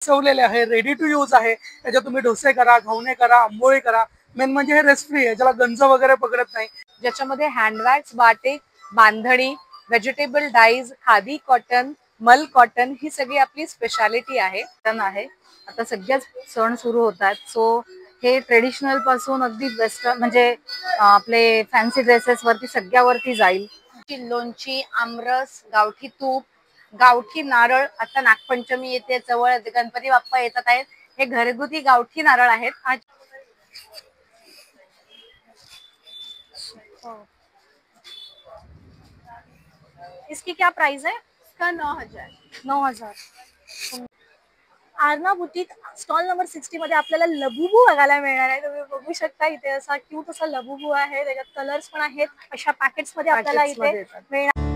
सवलेले आहे, ready to use आहे। त्याच्यात तुम्ही डोसे करा, घावणे करा, आंबोळी करा। मेन म्हणजे हे रेस्ट फ्री आहे, ज्याला गंज वगैरे पकडत नाही। ज्याच्यामध्ये हँडवॅक्स, बाटिक, बांधणी, व्हेजिटेबल डाईज, खादी कॉटन, मल कॉटन ही सगळी आपली स्पेशालिटी आहे। आता सगळ्याच सण सुरू होतात, सो हे ट्रेडिशनल पासून अगदी वेस्टर्न म्हणजे आपले फॅन्सी ड्रेसेस वरती सगळ्यावरती जाईल। लोणची, आमरस, गावठी तूप, गावठी नारळ, आता नागपंचमी येते जवळ, गणपती बाप्पा येतात आहेत, हे घरगुती गावठी नारळ आहेत। इसकी क्या प्राइस है? इसका 9,000। 9,000। आरना बुटीक स्टॉल नंबर 60 मध्ये आपल्याला लबुबू बघायला मिळणार आहे। तुम्ही बघू शकता इथे असा क्यूट असा लबुबू आहे, त्याच्यात कलर्स पण आहेत, अशा पॅकेट्स मध्ये आपल्याला इथे मिळणार।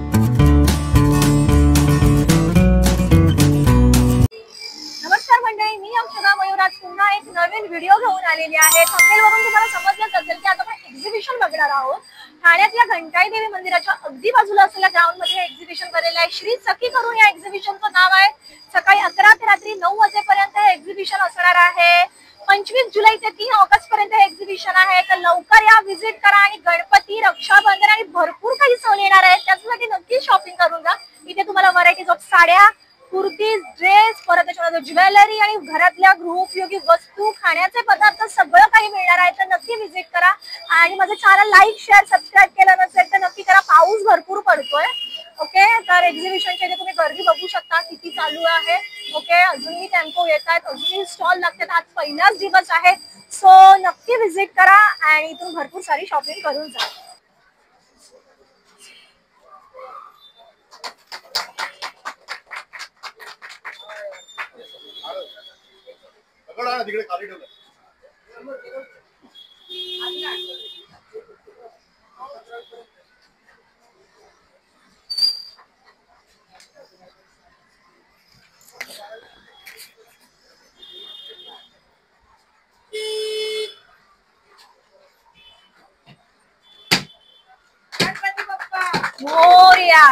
नमस्कार मंडळी, मी अक्षता मयूराज पुन्हा एक नवीन व्हिडिओ घेऊन आलेली आहे। थंबनेलवरून तुम्हाला समजलंच असेल की आता आपण एक्झिबिशन बघणार आहोत। ठाण्यातल्या घंटाई देवी मंदिराच्या अगदी बाजूला असलेल्या ग्राउंड मध्ये हे एक्झिबिशन भरलेलं आहे। श्री सखी करून या एक्झिबिशनचं नाव आहे। सकाळी 11 ते रात्री 9 वाजेपर्यंत हे एक्झिबिशन असणार आहे। 25 जुलै ते 3 ऑगस्ट पर्यंत हे एक्झिबिशन आहे। तर लवकर या, व्हिजिट करा आणि गणपती, रक्षाबंधन आणि भरपूर काही सण येणार आहेत, त्यासाठी नक्की शॉपिंग करून जा। इथे तुम्हाला व्हरायटीज ऑफ साड्या, कुर्तीज, ड्रेस, परत त्याच्यामध्ये ज्वेलरी आणि घरातल्या गृहोपयोगी वस्तू, खाण्याचे पदार्थ सगळं काही मिळणार आहे। तर नक्की व्हिजिट करा आणि माझं चॅनल लाईक, शेअर, सबस्क्राईब केलं नसेल तर नक्की करा। पाऊस भरपूर पडतोय। ओके, तर एक्झिबिशनच्या इथे तुम्ही गर्दी बघू शकता किती चालू आहे। ओके, अजूनही टेम्पो येत आहेत, अजूनही स्टॉल लागतात, आज पहिलाच दिवस आहे, सो नक्की व्हिजिट करा आणि इथून भरपूर सारी शॉपिंग करून जा। तिकडे खाली ठेवलं। गणपती बाप्पा मोरया।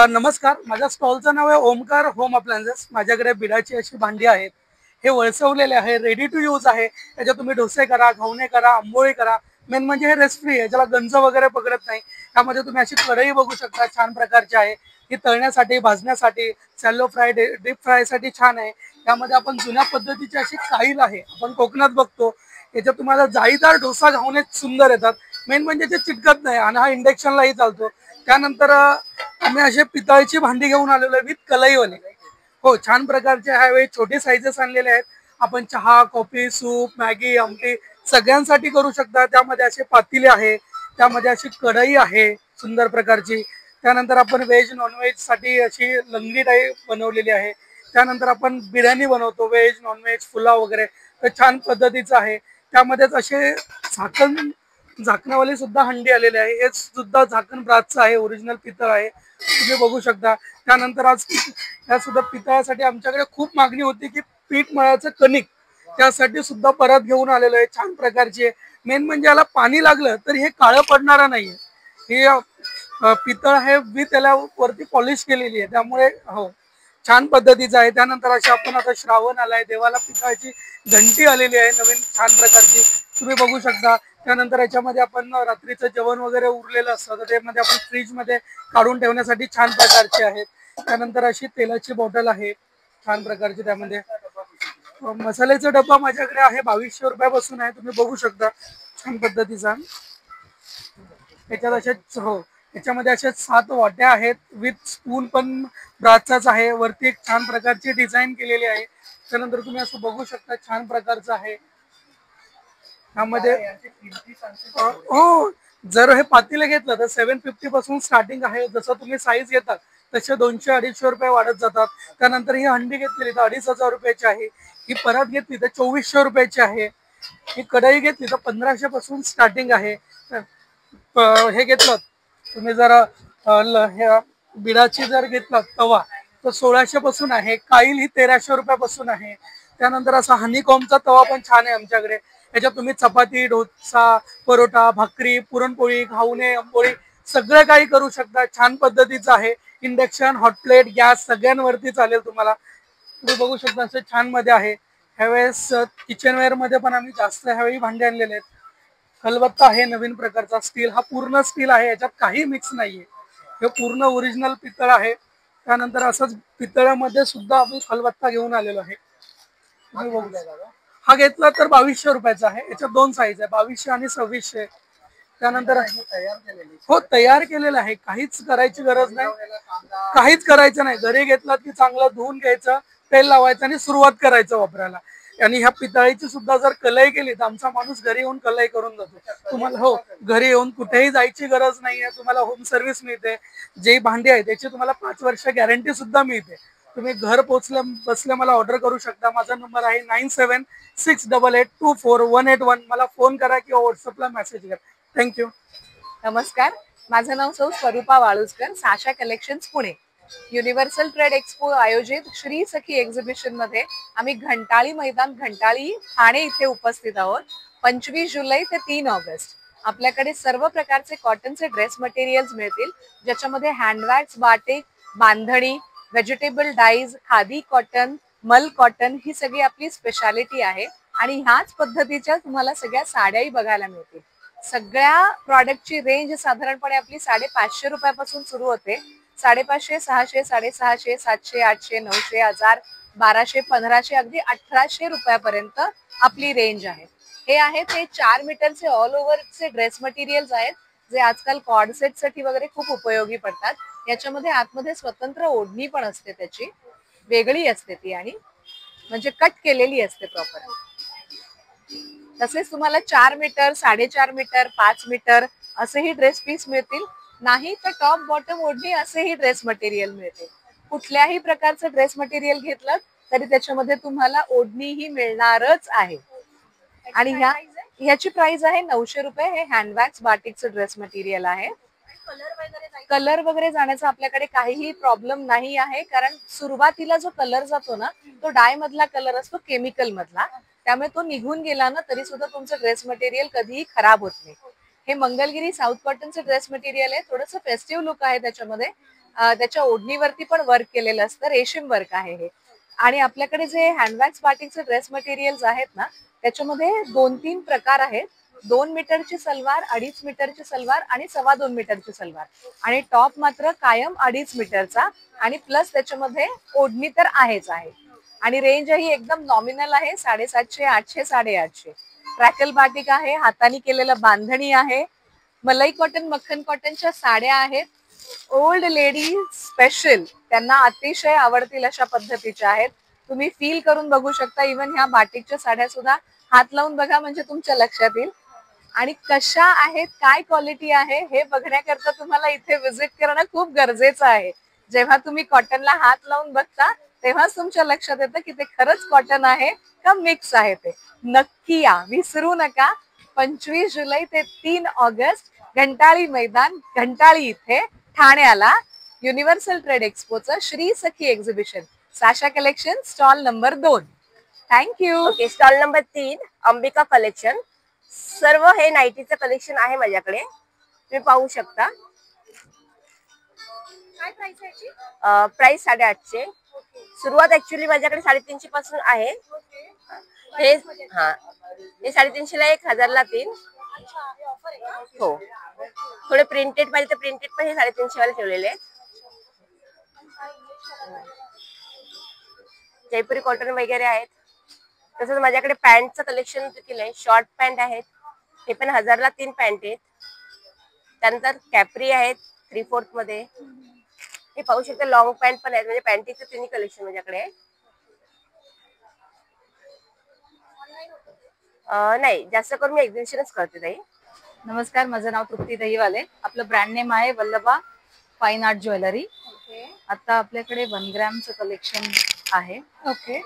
नमस्कार, माझ्या स्टॉलचं नाव आहे ओमकार होम अप्लायन्सेस। माझ्याकडे बिडाची अशी भांडी आहेत, हे वळसवलेले आहे, रेडी टू यूज आहे। त्याच्यात तुम्ही डोसे करा, घावणे करा, आंबोळी करा। मेन म्हणजे हे रेस्ट फ्री आहे, ज्याला गंज वगैरे पकडत नाही। त्यामध्ये तुम्ही अशी कढई बघू शकता, छान प्रकारची आहे। ही तळण्यासाठी, भाजण्यासाठी, सॅलो फ्राय, डीप फ्रायसाठी छान आहे। त्यामध्ये आपण जुन्या पद्धतीची अशी काईल आहे, आपण कोकणात बघतो, याच्यात तुम्हाला जाळीदार डोसा घावणे सुंदर येतात। मेन म्हणजे ते चिटकत नाही आणि हा इंडक्शनलाही चालतो। त्यानंतर आम्ही असे पितळची भांडी घेऊन आलेलो आहे विथ कलईवाले। हो, छान प्रकारचे ह्यावेळी छोटे साईजेस आणलेले आहेत। आपण चहा, कॉफी, सूप, मॅगी, आमटी सगळ्यांसाठी करू शकता। त्यामध्ये असे पातेले आहे, त्यामध्ये अशी कढई आहे सुंदर प्रकारची। त्यानंतर आपण व्हेज नॉनव्हेज साठी अशी लंगडी टाईप बनवलेली आहे। त्यानंतर आपण बिर्याणी बनवतो, व्हेज नॉनव्हेज पुलाव वगैरे, तर छान पद्धतीचं आहे। त्यामध्येच असे झाकणवाले सुद्धा हंडी आलेले आहे। हे सुद्धा झाकण ब्रासचं आहे, ओरिजिनल पितळ आहे, तुम्ही बघू शकता। त्यानंतर आज या सुद्धा पितळासाठी आमच्याकडे खूप मागणी होती की पीठ मळाचं कणिक, त्यासाठी सुद्धा परत घेऊन आलेलो आहे छान प्रकारचे। मेन म्हणजे याला पाणी लागलं तर हे काळं पडणारा नाहीये। हे पितळ आहे, त्याला वरती पॉलिश केलेली आहे, त्यामुळे हो छान पद्धतीचं आहे। त्यानंतर अशी आपण आता श्रावण आलाय, देवाला पितळाची घंटी आलेली आहे नवीन छान प्रकारची, तुम्ही बघू शकता। त्यानंतर याच्यामध्ये आपण रात्रीचं जेवण वगैरे उरलेलं असतं, तर त्यामध्ये आपण फ्रीज मध्ये काढून ठेवण्यासाठी छान प्रकारचे आहेत। त्यानंतर अशी तेलाची बॉटल आहे छान प्रकारची। त्यामध्ये मसाल्याचा डब्बा माझ्याकडे आहे, 2200 रुपयापासून आहे, तुम्ही बघू शकता छान पद्धतीचा। याच्यात असे हो, याच्यामध्ये अशा 7 वाट्या आहेत विथ स्पून पण ब्रासचाच आहे। वरती एक छान प्रकारची डिझाईन केलेली आहे। त्यानंतर तुम्ही असं बघू शकता छान प्रकारचं आहे। त्यामध्ये हो, जर हे पातेले घेतलं तर 750 पासून स्टार्टिंग आहे। जसं तुम्ही साईज घेतात तसे 200-250 रुपये वाढत जातात। त्यानंतर ही हंडी घेतली तर 2500 रुपयाची आहे। ही परत घेतली तर 2400 रुपयाची आहे। ही कढई घेतली तर 1500 पासून स्टार्टिंग आहे। हे घेतलं तुम्ही जर बिडाची जर घेतला तवा तर 1600 पासून आहे। काईल ही 1300 रुपयापासून आहे। त्यानंतर असा हनीकॉमचा तवा पण छान आहे आमच्याकडे. याच्यात तुम्ही चपाती, डोसा, परोठा, भाकरी, पुरणपोळी, घावणे, आंबोळी सगळं काही करू शकता. छान पद्धतीचं आहे. इंडक्शन, हॉटप्लेट, गॅस सगळ्यांवरती चालेल तुम्हाला. तुम्ही बघू शकता असं छान मध्ये आहे. ह्यावेळेस किचनवेअर मध्ये पण आम्ही जास्त ह्यावेळी भांडे आणलेले आहेत. खलबत्ता आहे नवीन प्रकारचा स्टील, हा पूर्ण स्टील आहे, याच्यात काही मिक्स नाहीये. हे पूर्ण ओरिजिनल पितळ आहे. त्यानंतर असंच पितळामध्ये सुद्धा आम्ही खलबत्ता घेऊन आलेलो आहे. तुम्ही बघू शकता. हा घेतला तर 2200 रुपयाचा आहे. याच्यात 2 साईज आहे, 2200 आणि 2600. त्यानंतर हो तयार केलेलं आहे, काहीच करायची गरज नाही, काहीच करायचं नाही. घरी घेतलात की चांगलं धुवून घ्यायचं, तेल लावायचं आणि सुरुवात करायचं वापरायला. आणि ह्या पितळीची सुद्धा जर कलई केली तर आमचा माणूस घरी येऊन कलई करून जातो तुम्हाला. हो, घरी येऊन कुठेही जायची गरज नाहीये. तुम्हाला होम सर्व्हिस मिळते. जे भांडी आहे त्याची तुम्हाला 5 वर्ष गॅरंटी सुद्धा मिळते. तुम्ही घर पोहोचल्या बसल्या मला ऑर्डर करू शकता. माझा नंबर आहे 9768824181. मला फोन करा किंवा व्हॉट्सअपला मेसेज करा. थँक्यू. नमस्कार, माझं नाव सौ Swarupa Waluskar, Sasha collections Pune. Universal trade expo आयोजित श्री सखी एक्झिबिशन मध्ये आम्ही घंटाळी मैदान, घंटाळी ठाणे इथे उपस्थित आहोत. 25 जुलै ते 3 ऑगस्ट आपल्याकडे सर्व प्रकारचे कॉटनचे ड्रेस मटेरियल्स मिळतील, ज्याच्यामध्ये हँडबॅग्स, बाटिक, बांधणी, व्हेजिटेबल डाईज, खादी कॉटन, मल कॉटन ही सगळी आपली स्पेशालिटी आहे. आणि ह्याच पद्धतीच्या तुम्हाला सगळ्या साड्याही बघायला मिळतील. सगळ्या प्रॉडक्टची रेंज साधारणपणे आपली 550 रुपयापासून सुरू होते. 550, 600, 650, 700, 800, 900, 1000, 1200, 1500, अगदी 1800 रुपयापर्यंत आपली रेंज आहे. हे आहे ते 4 मीटरचे ऑल ओव्हरचे ड्रेस मटेरियल्स आहेत, जे आजकाल कॉर्डसेट साठी वगैरे खूप उपयोगी पडतात. याच्यामध्ये आतमध्ये स्वतंत्र ओढणी पण असते, त्याची वेगळी असते ती, आणि म्हणजे कट केलेली असते प्रॉपर. तसेच तुम्हाला 4 मीटर, 4.5 मीटर, 5 मीटर असेही ड्रेस पीस मिळतील. नाही तर टॉप बॉटम ओढणी असेही ड्रेस मटेरियल मिळते. कुठल्याही प्रकारचं ड्रेस मटेरियल घेतलं तरी त्याच्यामध्ये तुम्हाला ओढणीही मिळणारच आहे. आणि ह्याची प्राइस आहे 900 रुपये. हे हँडबॅग्स, बाटिकचं ड्रेस मटेरियल आहे. कलर वगैरे जाण्याचा आपल्याकडे काहीही प्रॉब्लेम नाही आहे, कारण सुरुवातीला जो कलर जातो ना, तो डाय मधला कलर असतो, केमिकल मधला. त्यामुळे तो निघून गेला ना तरी सुद्धा तुमचं ड्रेस मटेरियल कधीही खराब होत नाही. हे मंगलगिरी साऊथ कॉटनचं ड्रेस मटेरियल आहे. थोडंसं फेस्टिव्ह लुक आहे त्याच्यामध्ये. त्याच्या ओढणीवरती पण वर्क केलेलं असतं, रेशीम वर्क आहे हे. आणि आपल्याकडे जे हँडबॅग्स, बाटिकचे ड्रेस मटेरियल्स आहेत ना, त्याच्यामध्ये 2-3 प्रकार आहेत. 2 मीटरची सलवार, 2.5 मीटरची सलवार आणि 2.25 मीटरची सलवार. आणि टॉप मात्र कायम 2.5 मीटरचा, आणि प्लस त्याच्यामध्ये ओढणी तर आहेच आहे. आणि रेंज ही एकदम नॉमिनल आहे, 750, 800, 850. ट्रॅकल बाटिक आहे, हाताने केलेलं बांधणी आहे. मलाई कॉटन, मक्खन कॉटनच्या साड्या आहेत. ओल्ड लेडी स्पेशल, त्यांना अतिशय आवडतील अशा पद्धतीच्या आहेत. तुम्ही फील करून बघू शकता. इव्हन ह्या बाटिकच्या साड्या सुद्धा हात लावून बघा, म्हणजे तुमच्या लक्षात येईल. आणि कशा आहेत, काय क्वालिटी आहे हे बघण्याकरता तुम्हाला इथे व्हिजिट करणं खूप गरजेचं आहे. जेव्हा तुम्ही कॉटनला हात लावून बघता तेव्हाच तुमच्या लक्षात येतं की ते खरंच कॉटन आहे का मिक्स आहे. ते नक्की या, विसरू नका. 25 जुलै ते 3 ऑगस्ट घंटाळी मैदान, घंटाळी इथे ठाण्याला, युनिव्हर्सल ट्रेड एक्सपोचं Shri Sakhi exhibition, Sasha collection, stall number 2. Thank you. Okay, stall number 3 Ambika collection. सर्व हे नाईटीचं कलेक्शन आहे माझ्याकडे, तुम्ही पाहू शकता. काय प्राइस आहे याची? प्राइस 850. सुरुवात ऍक्च्युली माझ्याकडे 350 पासून आहे. हे हे 350 ला 1000 ला 3. अच्छा, हे ऑफर आहे का? हो. थोडे प्रिंटेड पाहिजे तर प्रिंटेड पण हे 350 वाले ठेवलेले आहेत. जयपुरी कॉटन वगैरे आहेत. तसंच माझ्याकडे पॅन्टचं कलेक्शन देखील आहे. शॉर्ट पॅन्ट आहेत, हे पण 1000 ला 3 पॅन्ट आहेत. त्यानंतर कॅपरी आहेत 3/4 मध्ये. हे पाहू शकता, लॉंग पॅन्ट पण आहेत, म्हणजे पॅन्टीचं तिन्ही कलेक्शन माझ्याकडे आहे. नाही, जास्त करून मी एक्झिबिशनच करते ताई. नमस्कार, माझं नाव तृप्ती दहीवाले. आपलं ब्रँड नेम आहे वल्लभा फाईन आर्ट ज्वेलरी. आता आपल्याकडे 1 ग्रॅमचं कलेक्शन आहे. ओके.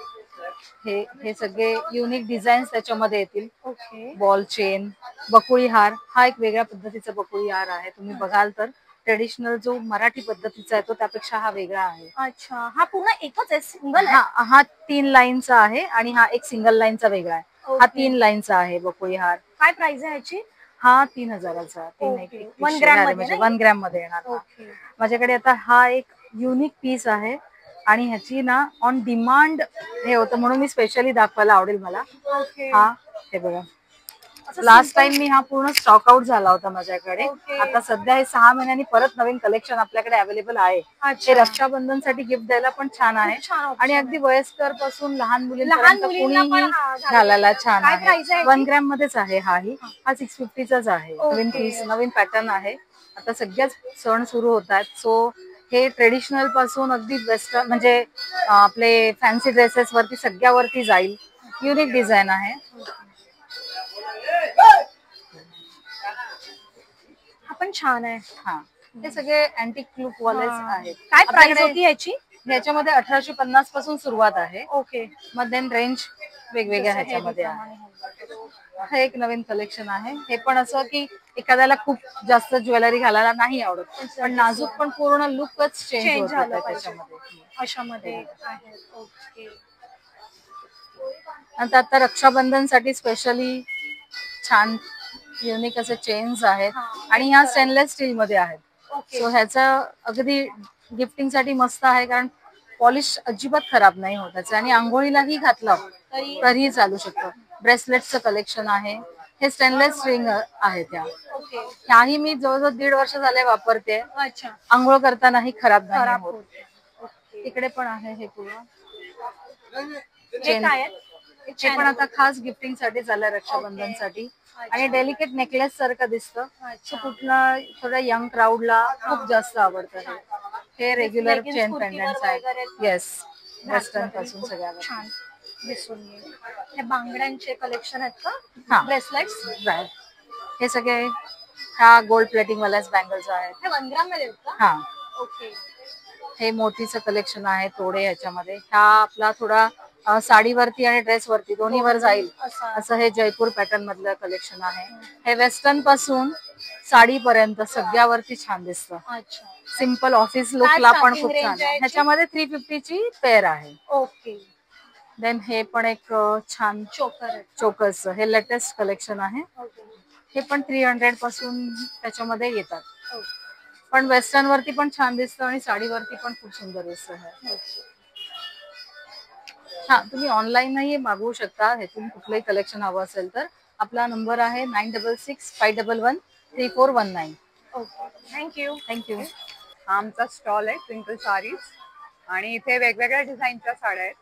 हे सगळे युनिक डिझाईन्स त्याच्यामध्ये येतील. ओके. बॉल चेन, बकुळी हार, हा एक वेगळ्या पद्धतीचा बकुळी हार आहे. तुम्ही बघाल तर ट्रेडिशनल जो मराठी पद्धतीचा आहे तो त्यापेक्षा हा वेगळा आहे. अच्छा, हा पूर्ण एकच आहे, सिंगल आहे? हा 3 लाईनचा आहे आणि हा एक सिंगल लाईनचा वेगळा आहे. हा ओके. 3 लाईनचा आहे बकुळी हार. काय प्राइस आहे ह्याची? हा 3000चा. ओके. 1 ग्रॅम मध्ये ना? 1 ग्रॅम मध्ये येणार हा. ओके. माझ्याकडे आता हा एक युनिक पीस आहे आणि ह्याची ना ऑन डिमांड हे होतं म्हणून मी स्पेशली दाखवायला आवडेल मला. ओके. हा हे बघा, असं लास्ट simple- टाइम मी हा पूर्ण स्टॉक आउट झाला होता माझ्याकडे. ओके. आता सध्या हे 6 महिन्यांनी परत नवीन कलेक्शन आपल्याकडे अवेलेबल आहे. अच्छा. हे रक्षाबंधनसाठी गिफ्ट द्यायला पण छान आहे खूप छान option आणि अगदी वयस्कर पासून लहान लहान मुलींपर्यंत मुलींना पण कोणीही घालायला घालायला छान काय आहे. price आहे 1 ग्रॅम मध्येच आहे हा 650चाच आहे. नवीन ओके. पीस, नवीन पॅटर्न आहे. आता सगळ्याच सण सुरू होत आहेत, सो हे ट्रेडिशनल पासून अगदी वेस्टर्न म्हणजे आपले फॅन्सी ड्रेसेस वरती सगळ्यावरती जाईल. युनिक डिझाईन आहे. हा पण छान आहे. हा हे सगळे अँटिक लुक वालेच आहेत. काय प्राइस आपल्याकडे होती याची? ह्याच्यामध्ये 1850 पासून सुरुवात आहे. ओके. मग देन रेंज वेगवेगळ्या जसं ह्याच्यामध्ये heavy आहे. प्रमाणे. हे एक नवीन कलेक्शन आहे. हे पण असं की एखाद्याला खूप जास्त ज्वेलरी घालायला नाही आवडत, पण नाजूक पण पूर्ण लुकच चेंज चेंज होत झालं होतं पाहिजे त्याच्यामध्ये. अशामध्ये आहेत. ओके. आता रक्षाबंधनसाठी स्पेशली छान युनिक असे चेन्स आहेत आणि ह्या स्टेनलेस स्टील मध्ये आहेत. ओके. सो ह्याचा अगदी गिफ्टिंग साठी मस्त आहे कारण पॉलिश अजिबात खराब नाही होत त्याचं आणि आंघोळीलाही घातलं तरीही चालू शकतं. ब्रेसलेटचं कलेक्शन आहे. हे स्टेनलेस रिंग आहे त्या. ओके. ह्याही मी जवळजवळ 1.5 वर्ष झाले वापरते. अच्छा. आंघोळ करतानाही खराब नाही खराब होत. ओके. इकडे पण आहे हे पूर्ण हे काय आहे? हे पण आता खास गिफ्टिंग साठी झालंय रक्षाबंधनसाठी आणि डेलिकेट नेकलेस सारखं दिसतं. अच्छा. कुठला थोड्या यंग क्राऊडला खूप जास्त आवडतं. हे रेग्युलर leggings चेन कुर्तीवर पेंडंट्स आहेत. वगैरे येस, वेस्टर्न घातलं तरी पासून खूप सगळ्यावर. छान दिसून येईल. हे बांगड्यांचे कलेक्शन आहेत का? हा ब्रेसलेट्स राईट. हे सगळे ह्या गोल्ड प्लेटिंग वाल्याच बँगल्स आहेत. हे 1 ग्राम मध्ये आहेत का? हा ओके. हे मोतीचं कलेक्शन आहे तोडे ह्याच्यामध्ये. हा आपला थोडा साडीवरती आणि ड्रेसवरती दोन्हीवर जाईल असं हे जयपूर पॅटर्न मधलं कलेक्शन आहे. हे वेस्टर्न पासून साडीपर्यंत सगळ्यावरती छान दिसतं. अच्छा. सिंपल ऑफिस लुकला पण starting खूप range छान आहे आहे. याची? ह्याच्यामध्ये 350 ची पेअर आहे. ओके. देन हे पण एक छान चोकर आहे. चोकर्स, हे लेटेस्ट कलेक्शन आहे. ओके. हे पण 300 पासून त्याच्यामध्ये येतात. ओके. पण वेस्टर्न वरती पण छान दिसतं आणि साडीवरती पण खूप सुंदर दिसतं हे. हा तुम्ही ऑनलाईनही मागवू शकता. ह्यातून कुठलंही कलेक्शन हवं असेल तर आपला नंबर आहे 9665113419. ओके. थँक्यू. थँक्यू. हा आमचा स्टॉल आहे ट्विंकल सारीज आणि इथे वेगवेगळ्या डिझाईनच्या साड्या आहेत.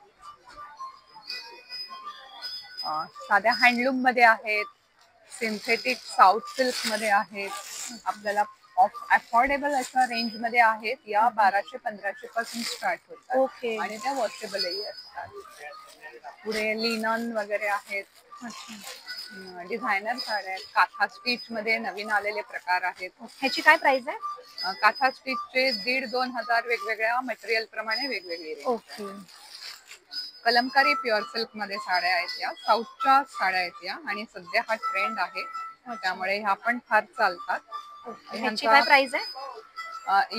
साध्या हँडलूम मध्ये आहेत, सिंथेटिक साऊथ सिल्क मध्ये आहेत. आपल्याला अफोर्डेबल अशा रेंज मध्ये आहेत. या 1200-1500 पासून स्टार्ट होतात. ओके. आणि त्या वॉशेबलही असतात. पुढे लिनन वगैरे आहेत. डिझायनर साड्या आहेत. काथा स्टिच मध्ये नवीन आलेले प्रकार आहेत. ह्याची काय प्राइस आहे? काथा स्टिचचे 1,500-2,000 वेगवेगळ्या मटेरियल प्रमाणे वेगवेगळे range. Okay. Kalamkari pure silk मध्ये साड्या आहेत. या साऊथच्या साड्या आहेत या आणि सध्या हा ट्रेंड आहे त्यामुळे ह्या पण फार चालतात. ह्याची काय प्राइस आहे?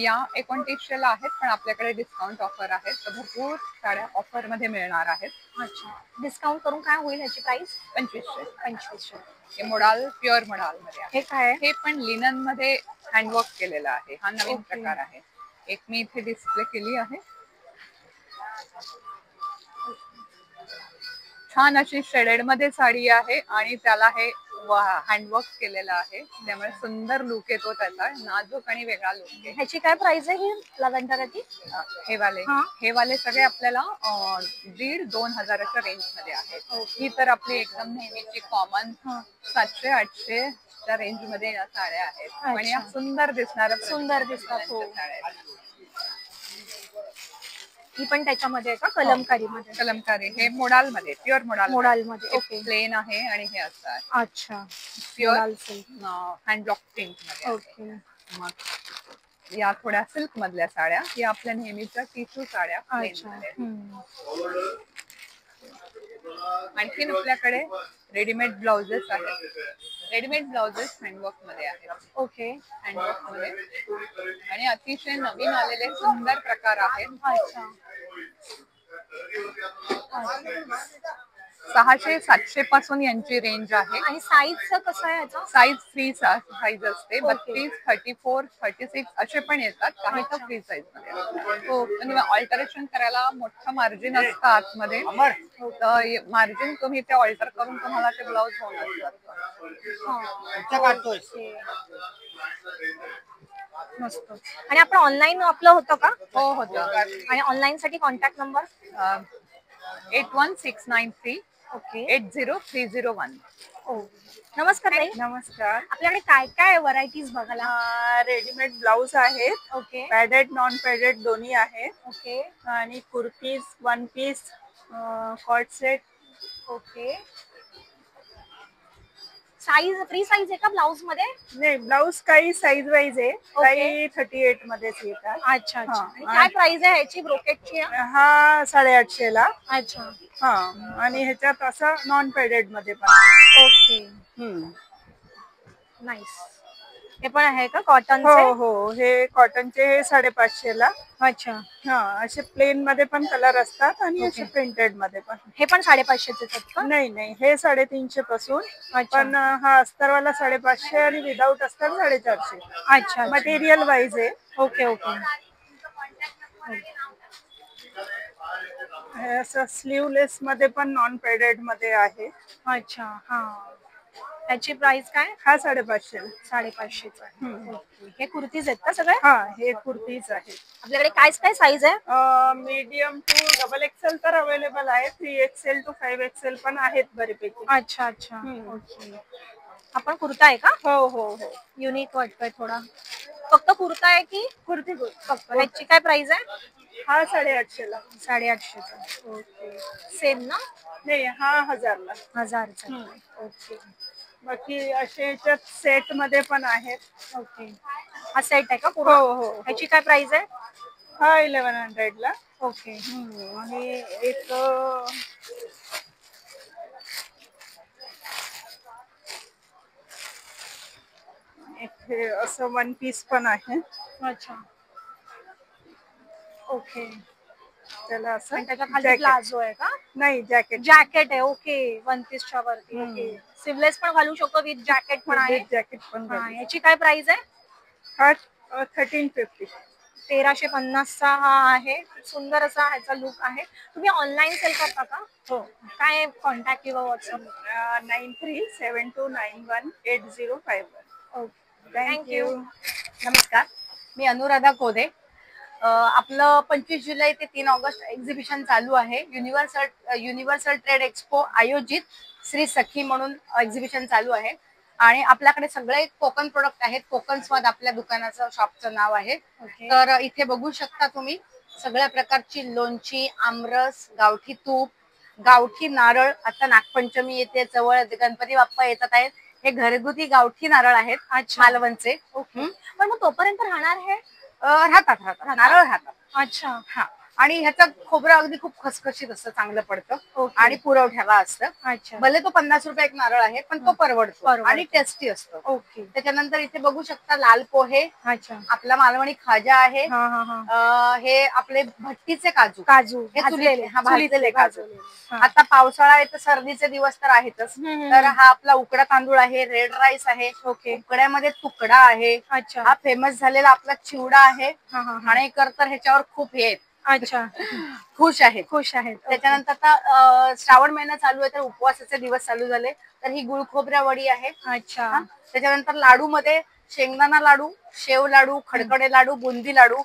या 2900 ला आहेत पण आपल्याकडे डिस्काउंट ऑफर आहेत तर भरपूर साड्या ऑफर मध्ये मिळणार आहेत. अच्छा. डिस्काउंट करून काय होईल ह्याची प्राइस? 2500. हे मोडाल प्युअर मोडाल मध्ये आहे. हे काय आहे? हे पण लिनन मध्ये हँडवर्क केलेलं आहे. हा नवीन ओके. प्रकार आहे. एक मी इथे डिस्प्ले केली आहे. छान अशी शेडेड मध्ये साडी आहे आणि त्याला हे हँडवर्क केलेलं आहे त्यामुळे सुंदर लुक येतो त्याचा. नाजूक आणि वेगळा लुक आहे. ह्याची काय प्राइस आहे ही लव्हेंडरची? हे वाले सगळे आपल्याला 1,500-2,000च्या रेंज मध्ये आहेत. ही तर आपली एकदम नेहमीची कॉमन 700-800 च्या रेंज मध्ये या साड्या आहेत. पण या सुंदर दिसणाऱ्या सुंदर दिसतात. हो. साड्या आहेत. ही पण त्याच्यामध्ये आहे का? कलमकारी मध्ये? कलमकारी हे मोडाल मध्ये प्युअर मोडाल मध्ये. ओके. प्लेन आहे आणि हे असतात अच्छा. Pure modal silk. Hand block print मध्ये. ओके. मग या थोड्या सिल्क मधल्या साड्या या आपल्या नेहमीच्या टिश्यू साड्या plain अच्छा. मध्ये. हम्म. आणखीन आपल्याकडे रेडीमेड ब्लाउजेस आहेत. रेडीमेड ब्लाउजेस हँडवर्क मध्ये आहेत. ओके. हँडवर्क मध्ये आणि अतिशय नवीन आलेले सुंदर प्रकार आहेत. अच्छा. 600-700 पासून यांची रेंज आहे. आणि साईजचं कसं आहे याचं? साईज फ्री साईज असते. 32, 34, 36 असे पण येतात. काही तर फ्री साईज मध्ये असतात. ऑल्टरेशन करायला मोठं मार्जिन असतं आतमध्ये. मार्जिन तुम्ही ते ऑल्टर करून तुम्हाला ते ब्लाउज होऊन मस्त. आणि आपण ऑनलाईन आपलं होतं का? हो होतं. आणि ऑनलाईन साठी कॉन्टॅक्ट नंबर 8169380301. नमस्कार ताई. नमस्कार. आपल्याकडे काय काय व्हरायटीज बघायला? रेडीमेड ब्लाउज आहेत. ओके. पॅडेड नॉन पॅडेड दोन्ही आहेत. ओके. आणि kurtis, one piece, co-ord set. Okay. Size free size आहे का ब्लाउज मध्ये? नाही, ब्लाउज काही साईज वाईज आहे. काही 38 मध्येच येतात. अच्छा अच्छा. आणि काय प्राइस आहे ह्याची ब्रोकेटची? हा 850 ला. अच्छा. हा. आणि ह्याच्यात असं नॉन पॅडेड मध्ये पण. ओके. नाईस. हे पण आहे का कॉटनचे? हो हो. हे कॉटनचे हे 550 ला. अच्छा. हा. असे प्लेन मध्ये पण कलर असतात आणि असे प्रिंटेड मध्ये पण. हे पण 550 चे आहेत का? नाही नाही, हे 350 पासून. पण हा अस्तरवाला 550 आणि विदाऊट अस्तर 450. अच्छा. मटेरियल वाईज आहे. Okay okay. हे असं स्लीवलेस मध्ये पण नॉन पॅडेड मध्ये आहे. अच्छा. हा. ह्याची प्राइस काय? हा 550. 550 चा. हे कुर्तीज आहेत का सगळे? हा. हे कुर्तीज आहेत. आपल्याकडे काय काय साईज आहे? मीडियम टू XXL तर अवेलेबल आहे. 3XL to 5XL पण आहेत बऱ्यापैकी. अच्छा अच्छा. ओके. आपण कुर्ता आहे का? हो हो हो. युनिक वाटतोय थोडा. फक्त कुर्ता आहे की कुर्ती फक्त? ह्याची काय प्राइस आहे? हा 850 ला. 850 चा. ओके. सेम ना? नाही, हा 1000 ला. 1000 चा. ओके. बाकी असे याच्यात सेट मध्ये पण आहेत. ओके. हा सेट आहे का पूर्ण? हो हो. ह्याची काय प्राइस आहे? हा 1100 ला. ओके. आणि एक हे असं वन पीस पण आहे. अच्छा. ओके. त्याला असं त्याच्या खाली जॅकेट. प्लाझो आहे का? नाही, जॅकेट. जॅकेट आहे. ओके. वन पीसच्या वरती. ओके. स्लीवलेस पण घालू शकतो विथ जॅकेट पण आहे. जॅकेट पण. हा. याची काय प्राइस आहे? हा 1350. 1350 चा हा आहे. सुंदर असा ह्याचा लुक आहे. तुम्ही ऑनलाईन सेल करता का? हो. काय कॉन्टॅक्ट किंवा व्हॉट्सअप? 9372918051. ओके. थँक्यू. नमस्कार, मी अनुराधा कोदे. आपलं 25 जुलै ते 3 ऑगस्ट एक्झिबिशन चालू आहे. युनिव्हर्सल ट्रेड एक्सपो आयोजित श्री सखी म्हणून एक्झिबिशन चालू आहे. आणि आपल्याकडे सगळे कोकण प्रोडक्ट आहेत. कोकण स्वाद आपल्या दुकानाचं शॉपचं नाव आहे. तर इथे बघू शकता तुम्ही सगळ्या प्रकारची लोणची, आमरस, गावठी तूप, गावठी नारळ. आता नागपंचमी येते जवळ, गणपती बाप्पा येतात आहेत. हे घरगुती गावठी नारळ आहेत मालवणचे. ओके. पण मग तोपर्यंत राहणार हे? राहतात नारळ राहतात. अच्छा. हा. आणि ह्याचं खोबरं अगदी खूप खसखशीत असतं, चांगलं पडतं आणि पुरवठ्याला असतं. अच्छा. भले तो 50 रुपये एक नारळ आहे, पण तो परवडतो आणि टेस्टी असतो. ओके. त्याच्यानंतर इथे बघू शकता लाल पोहे. अच्छा. आपला मालवणी खाजा आहे. हा हा हा. हे आपले भट्टीचे काजू. हे भाजलेले काजू. आता पावसाळा आहे तर सर्दीचे दिवस तर आहेतच. तर हा आपला उकडा तांदूळ आहे, रेड राईस आहे. ओके. उकड्यामध्ये तुकडा आहे. अच्छा. हा फेमस झालेला आपला चिवडा आहे. ठाणेकर तर ह्याच्यावर खूप हे अच्छा. खुश आहेत. त्याच्यानंतर आता श्रावण महिना चालू आहे तर उपवासाचे दिवस चालू झाले तर ही गुळ खोबऱ्या वडी आहे. अच्छा. त्याच्यानंतर लाडू मध्ये शेंगदाणा लाडू, शेव लाडू, खडखडे लाडू, बुंदी लाडू.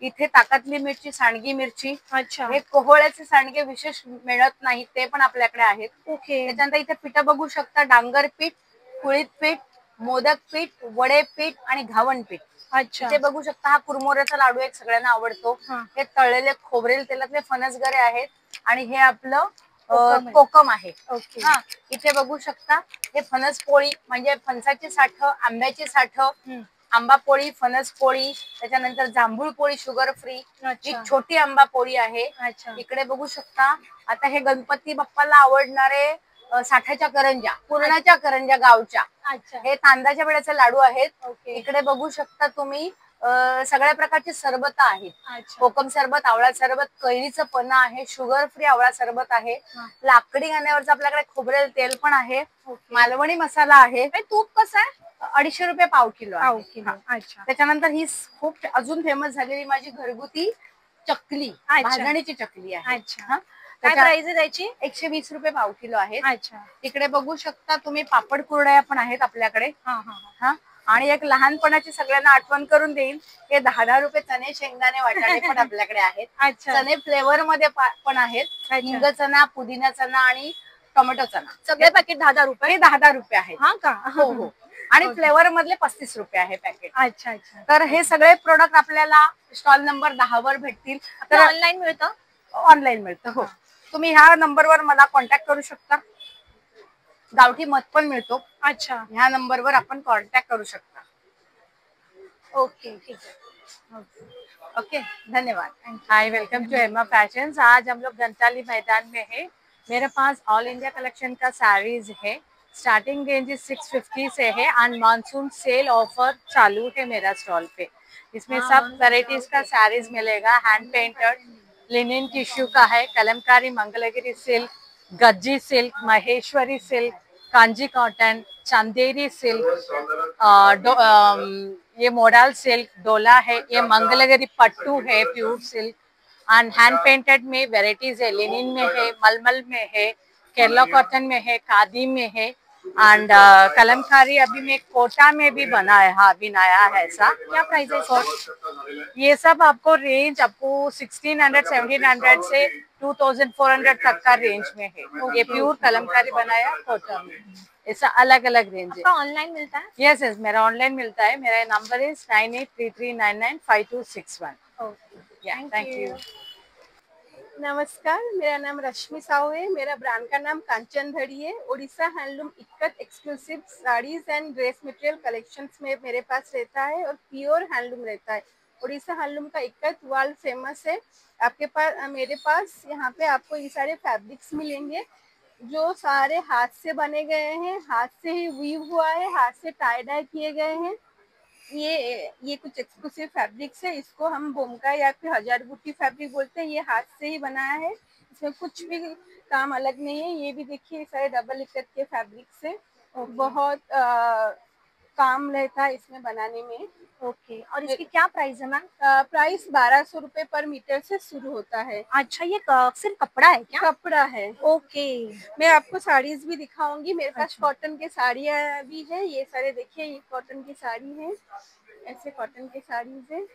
इथे ताकातली मिरची, सांडगी मिरची. अच्छा. हे कोहळ्याचे सांडगे विशेष मिळत नाही, ते पण आपल्याकडे आहेत. ओके. त्याच्यानंतर इथे पिठं बघू शकता. डांगर पीठ, कुळीत पीठ, मोदक पीठ, वडे पीठ आणि घावण पीठ. अच्छा. इथे बघू शकता हा कुरमुऱ्याचा लाडू एक सगळ्यांना आवडतो. हे तळलेले खोबरेल तेलातले फणसगरे आहेत आणि हे आपलं कोकम आहे. हा. इथे बघू शकता हे फणस पोळी म्हणजे फणसाची साठ, आंब्याची साठ, आंबा पोळी, फणस पोळी, त्याच्यानंतर जांभूळ पोळी शुगर फ्री. ही छोटी आंबा पोळी आहे. इकडे बघू शकता आता हे गणपती बाप्पाला आवडणारे साठाच्या करंज्या, पुरणाच्या करंज्या गावच्या. अच्छा. हे तांदळाच्या पेढ्याचे लाडू आहेत. ओके. इकडे बघू शकता तुम्ही सगळ्या प्रकारची सरबत आहेत. अच्छा. कोकम सरबत, आवळा सरबत, कैरीचं पन्ह आहे, शुगर फ्री आवळा सरबत आहे, लाकडी घाण्यावरचं आपल्याकडे खोबरेल तेल पण आहे, मालवणी मसाला आहे. तूप कसं आहे? 250 रुपये पाव किलो आहे. पाव किलो. अच्छा. त्याच्यानंतर ही खूप अजून फेमस झालेली माझी घरगुती चकली, भाजणीची चकली आहे. अच्छा. काय प्राइस आहे त्याची? 120 रुपये पाव किलो आहे. अच्छा. तिकडे बघू शकता तुम्ही पापड कुरडया पण आहेत आपल्याकडे. हा, आणि एक लहानपणाची सगळ्यांना आठवण करून देईल, हे 10-10 रुपये चणे शेंगदाणे वाटाणे पण आपल्याकडे आहेत. अच्छा. चणे फ्लेवर मध्ये पण आहेत, हिंग चणा, पुदिना चणा आणि टोमॅटो चणा. सगळे पॅकेट 10-10 रुपये. हे 10-10 रुपये आहेत. हा का? हो हो. आणि फ्लेवर मधले 35 रुपये आहे पॅकेट. अच्छा अच्छा. तर हे सगळे प्रोडक्ट आपल्याला स्टॉल नंबर 10 वर भेटतील. तर ऑनलाईन मिळतं? ऑनलाईन मिळतं. हो, तुम्ही ह्या नंबरवर मला कॉन्टॅक्ट करू शकता. गावठी मध पण मिळतो. अच्छा. ह्या नंबरवर आपण कॉन्टॅक्ट करू शकता. ओके, ठीक है. ओके, धन्यवाद. हाय, वेलकम टू हेमा फैशंस. आज हम लोग घंटाली मैदान में है. मेरे पास ऑल इंडिया कलेक्शन का साड़ीज है. स्टार्टिंग रेंज 650 से है एंड मानसून सेल ऑफर चालू है मेरा स्टॉल पे. इसमें सब वेराइटीज का साड़ीज मिलेगा. हैंड पेंटेड लिनन टिश्यू का है, Kalamkari, Mangalgiri silk, Gajji silk, Maheshwari silk, Kanji cotton, Chanderi silk, ये मोडाल सिल्क, डोला है, ये मंगलगिरी पट्टू है, pure silk. And hand painted में वेराइटीज है, लिनिन में है, मलमल में है, केरला कॉटन में है, खादी में है. एंड कलमकारी अभी मैं कोटा में भी बनाया है ऐसा. क्या प्राइस है? ये सब आपको रेंज आपको 1600 1700 से 2400 तक का रेंज में है. ये प्योर कलमकारी बनाया कोटा में. ऐसा अलग अलग रेंज है. ऑनलाइन मिलता है? यस यस, मेरा ऑनलाइन मिलता है. मेरा नंबर इज 9833995261. Thank you. नमस्कार, मेरा नाम रश्मि साहू है. मेरा ब्रांड का नाम कांचन धड़ी है. Orissa handloom ikat exclusive saris end dress material collections में मेरे पास रहता है और प्योर हैंडलूम रहता है. उड़ीसा हैंडलूम का इक्कत वर्ल्ड फेमस है. आपके पास मेरे पास यहाँ पे आपको ये सारे फैब्रिक्स मिलेंगे जो सारे हाथ से बने गए हैं, हाथ से ही वीव हुआ है, हाथ से टाई डाई किए गए हैं. ये कुछ एक्सक्लूसिव फैब्रिक्स है. इसको हम बोमका या फिर हजार बूटी फैब्रिक बोलते हैं. ये हाथ से ही बनाया है, इसमें कुछ भी काम अलग नहीं है. ये भी देखिए सारे डबल इकत के फैब्रिक्स है. बहुत काम रहता है इसमें बनाने में. ओके. और इसकी क्या प्राइस है मैम? प्राइस 1200 रुपए पर मीटर से शुरू होता है. अच्छा, ये सिर्फ कपड़ा है क्या? कपड़ा है. ओके. मैं आपको साड़ीज भी दिखाऊंगी. मेरे पास कॉटन के साड़ियाँ भी है. ये सारे देखिए, ये कॉटन की साड़ी है. ऐसे कॉटन की साड़ीज है.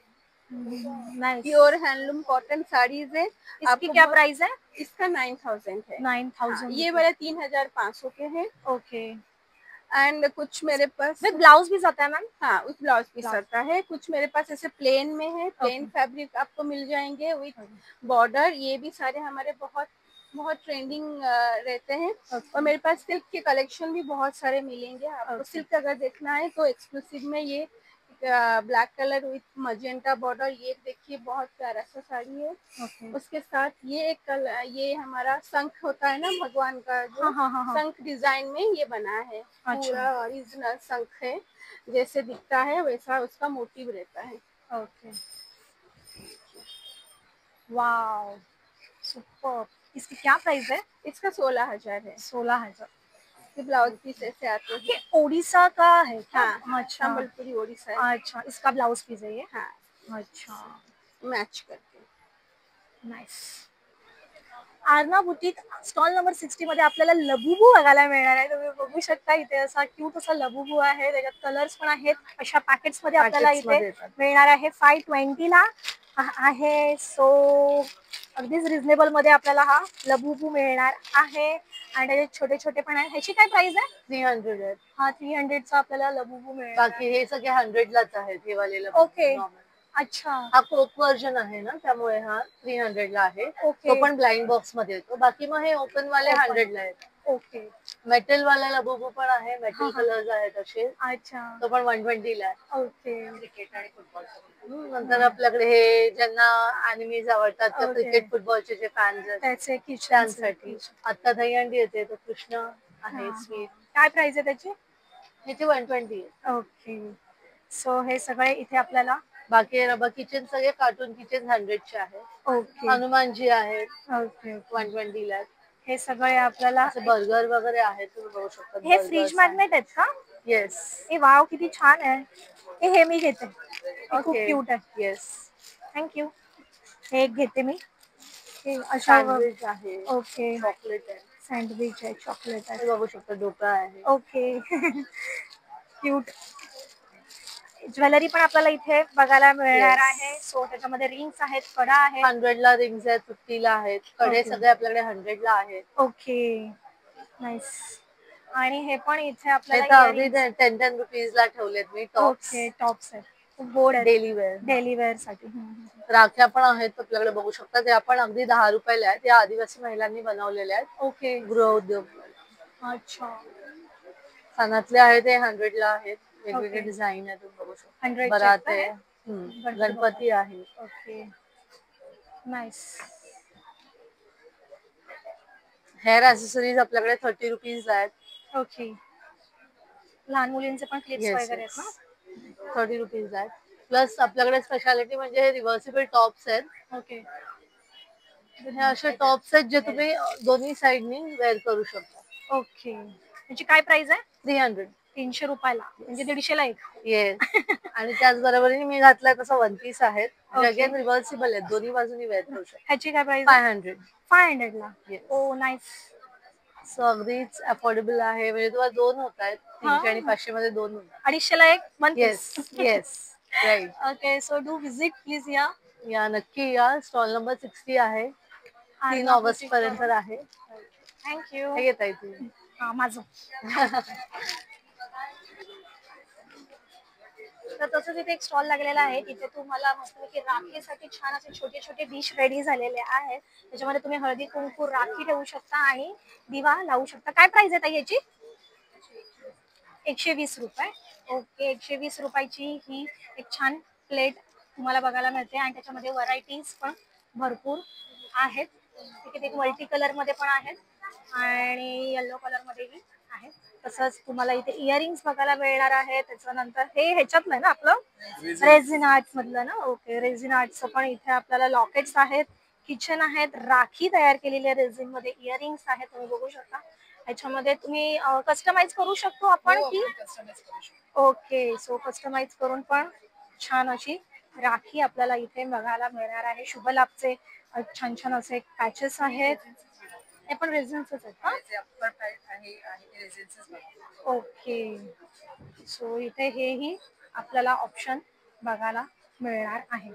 प्योर हैंडलूम कॉटन साड़ीज है. इसकी क्या प्राइस है? इसका 9000 है. 9000. ये वाला 3500 के हैं. ओके. एंड कुछ मेरे पास विद ब्लाउज पीस आता है मैम? हाँ, उस ब्लाउज पीस आता है. कुछ मेरे पास ऐसे प्लेन में है. प्लेन फैब्रिक आपको मिल जाएंगे विथ बॉर्डर. ये भी सारे हमारे बहुत बहुत ट्रेंडिंग रहते हैं. और मेरे पास सिल्क के कलेक्शन भी बहुत सारे मिलेंगे आपको. सिल्क अगर देखना है तो एक्सक्लूसिव में ये black colour with magenta border. ये देखिए बहुत प्यारा सा साड़ी है. उसके साथ ये एक ये हमारा शंख होता है ना भगवान का, जो शंख डिजाइन में ये बना है. पूरा ओरिजिनल शंख है, जैसे दिखता है वैसा उसका मोटिव रहता है. ओके. Wow, super. इसकी क्या प्राइस है? इसका 16000 है. 16000. ब्लाउज पीस ऐसे आते हैं. ये ओडिशा का है क्या? हाँ, अच्छा, संबलपुरी ओडिशा है. अच्छा, इसका ब्लाउज पीस है ये? हाँ. अच्छा, मैच करके. Nice. Aarna boutique stall number 60 मध्ये आपल्याला लबुबू बघायला मिळणार आहे. तुम्ही बघू शकता इथे असा क्यूट असा लबुबू आहे. त्याच्यात कलर्स पण आहेत. अशा पॅकेट्स मध्ये आपल्याला इथे मिळणार आहे. 520 ला आहे. सो अगदीच रिझनेबल मध्ये आपल्याला हा लबुबू मिळणार आहे. आणि त्याचे छोटे छोटे पण आहे. ह्याची काय प्राइस आहे? 300 आहे. हा, 300 चा आपल्याला लबुबू मिळणार. बाकी हे सगळे 100 लाच आहेत. हे वाले ओके. अच्छा, हा कोक व्हर्जन आहे ना, त्यामुळे हा 300 ला आहे. ओके. तो पण ब्लाइंड बॉक्स मध्ये येतो. बाकी मग हे ओपन वाले 100 ला आहेत. ओके. मेटल वाला लबुबू पण आहे. मेटल कलर्स आहेत असे. अच्छा, तो पण 120 ला आहे. ओके. क्रिकेट आणि फुटबॉल. नंतर आपल्याकडे हे ज्यांना अॅनिमीज आवडतात तर क्रिकेट फुटबॉलचे जे फॅन्स आहेत त्याचे किचन त्यांसाठी आता दहीहंडी येते. तर कृष्ण आहे स्वीट. काय प्राइस आहे त्याची? ह्याची 120 आहे. ओके, सो हे सगळे इथे आपल्याला बाकी रबा किचन सगळे कार्टून किचन 100 चे आहे. ओके हनुमानजी आहेत ओके 120 ला. हे सगळे आपल्याला असे बर्गर वगैरे आहेत, तुम्ही बघू शकता. हे फ्रीज मॅग्नेट आहेत का? येस. ए वाव किती छान आहे. हे मी घेते, हे खूप क्यूट आहे. येस. थँक्यू. हे एक घेते मी. हे अशा सँडविच आहे. ओके, चॉकलेट आहे. सँडविच आहे, चॉकलेट आहे. हे बघू शकता ढोकळा आहे. Okay cute. ज्वेलरी पण आपल्याला इथे बघायला मिळणार आहे. सो त्याच्यामध्ये रिंग्स आहेत, कडा आहे. 100 ला रिंग्स आहेत, 50 ला आहेत. कडे सगळे आपल्याकडे 100 ला आहेत. Okay nice. आणि हे पण इथे हे तर आपल्याला अगदी 10 रुपीज ला ठेवलेत मी टॉप्स. ओके टॉप्स आहेत, खूप गोड आहेत डेली वेअर. डेली वेअर साठी. राख्या पण आहेत आपल्याकडे बघू शकता. ते आपण अगदी 10 रुपयाला आहेत. या आदिवासी महिलांनी बनवलेल्या आहेत. ओके गृहउद्योग. अच्छा. कानातले आहेत ते 100 ला आहेत. वेगवेगळे Okay. डिझाईन आहेत, तुम्ही बघू शकता. 100 चे बरात आहेत आहे. का? गणपती आहे. Okay nice. हेअर ऍक्सेसरीज आपल्याकडे 30 रुपीज ला आहेत. ओके, लहान मुलींचे पण क्लिप्स वगैरे आहेत ना? 30 रुपीज ला आहेत. प्लस आपल्याकडे स्पेशालिटी म्हणजे हे रिव्हर्सिबल टॉप्स आहेत. ओके हे असे टॉप्स आहेत जे तुम्ही दोन्ही साइडनी वेअर करू शकता. ओके, त्याची काय प्राइस आहे? 300. 300 रुपयाला, म्हणजे 150 ला एक. येस. आणि त्याचबरोबर मी घातलाय तसं 1 पीस आहेत. Okay. अगेन रिव्हर्सिबल आहेत, दोन्ही बाजूनी वेअर करू शकता. ह्याची काय प्राइस? 500. 500 ला. Yes. ओ नाईस. सो अगदीच अफोर्डेबल आहे. म्हणजे तुम्हाला 2 होत आहेत. 300 आणि 500 मध्ये 2 होतात. 250 ला एक one yes yes right. Okay, so do visit please या. या नक्की या. स्टॉल नंबर 60 आहे. 3 ऑगस्ट पर्यंत आहे. थँक्यू. हे घेता येईल. हा माझं. तर तसंच इथे एक स्टॉल लागलेला आहे. तिथे तुम्हाला मस्तपैकी राखीसाठी छान असे छोटे छोटे डिश रेडी झालेले आहेत. त्याच्यामध्ये तुम्ही हळदी कुंकू राखी ठेवू शकता आणि दिवा लावू शकता. काय प्राइस आहे ताई याची? 120 रुपये. ओके, 120 रुपयाची ही एक छान प्लेट तुम्हाला बघायला मिळते आणि त्याच्यामध्ये व्हरायटीज पण भरपूर आहेत. तिथे एक मल्टी कलर मध्ये पण आहेत आणि येलो कलर मध्येही आहेत. तसंच तुम्हाला इथे इयरिंग्स बघायला मिळणार आहे. त्याच्यानंतर हे ह्याच्यातलं आहे ना आपलं रेझिन आर्ट मधलं ना? ओके, रेझिन आर्टचं पण इथे आपल्याला लॉकेट्स आहेत, किचन आहेत, राखी तयार केलेल्या रेझिन मध्ये इयरिंग्स आहेत, तुम्ही बघू शकता. याच्यामध्ये तुम्ही कस्टमाइज करू शकतो आपण की? ओके, सो कस्टमाइज करून पण छान अशी राखी आपल्याला इथे बघायला मिळणार आहे. शुभ लाभचे छान छान असे पॅचेस आहेत. हे पण रेझिन्सच आहेत का? ओके, सो इथे हेही आपल्याला ऑप्शन बघायला मिळणार आहे.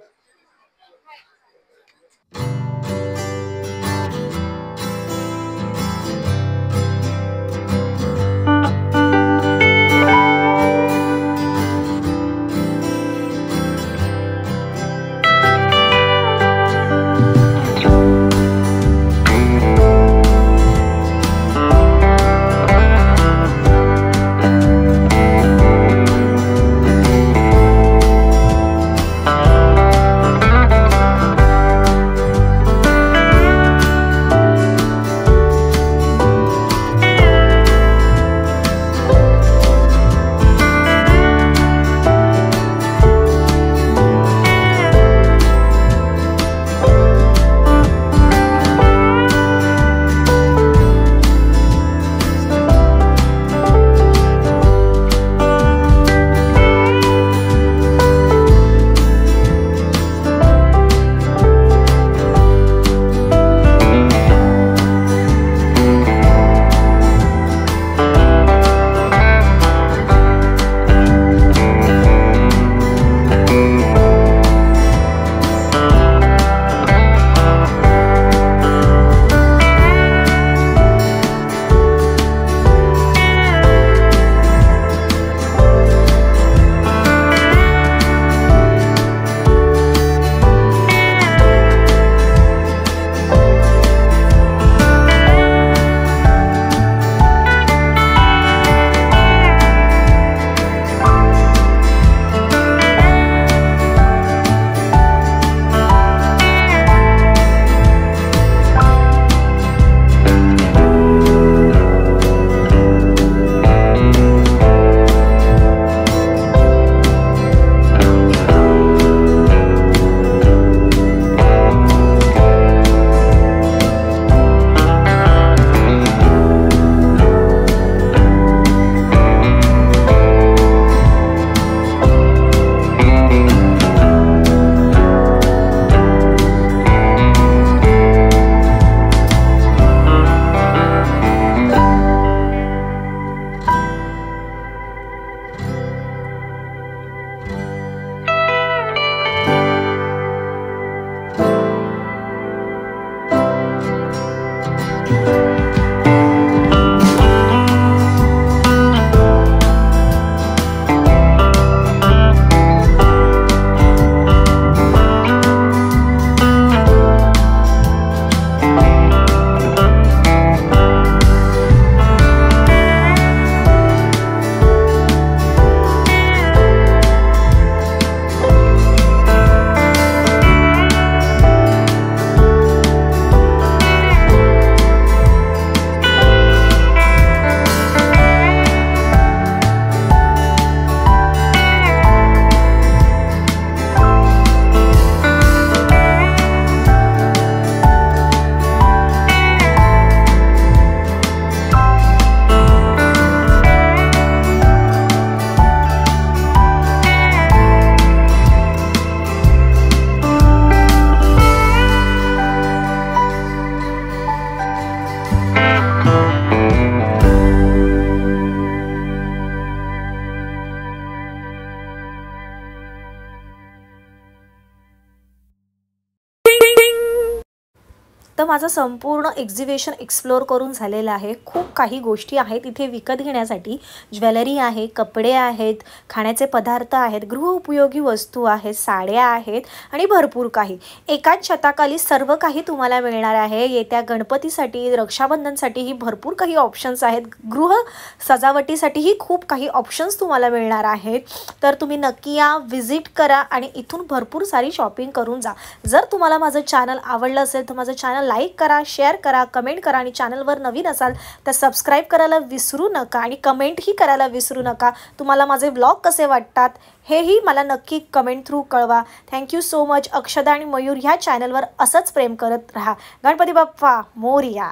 तर माझं संपूर्ण एक्झिबिशन एक्सप्लोअर करून झालेलं आहे. खूप काही गोष्टी आहेत इथे विकत घेण्यासाठी. ज्वेलरी आहे, कपडे आहेत, खाण्याचे पदार्थ आहेत, गृहउपयोगी वस्तू आहेत, साड्या आहेत आणि भरपूर काही. एकाच छताखाली सर्व काही तुम्हाला मिळणार आहे. येत्या गणपतीसाठी, रक्षाबंधनसाठीही भरपूर काही ऑप्शन्स आहेत. गृह सजावटीसाठीही खूप काही ऑप्शन्स तुम्हाला मिळणार आहेत. तर तुम्ही नक्की या, व्हिजिट करा आणि इथून भरपूर सारी शॉपिंग करून जा. जर तुम्हाला माझं चॅनल आवडलं असेल तर माझं चॅनल लाईक करा, शेअर करा, कमेंट करा आणि चॅनलवर नवीन असाल तर सबस्क्राईब करायला विसरू नका आणि कमेंटही करायला विसरू नका. तुम्हाला माझे व्लॉग कसे वाटतात हेही मला नक्की कमेंट थ्रू कळवा. Thank you so much. अक्षदा आणि मयूर ह्या चॅनलवर असंच प्रेम करत राहा. गणपती बाप्पा मोरया.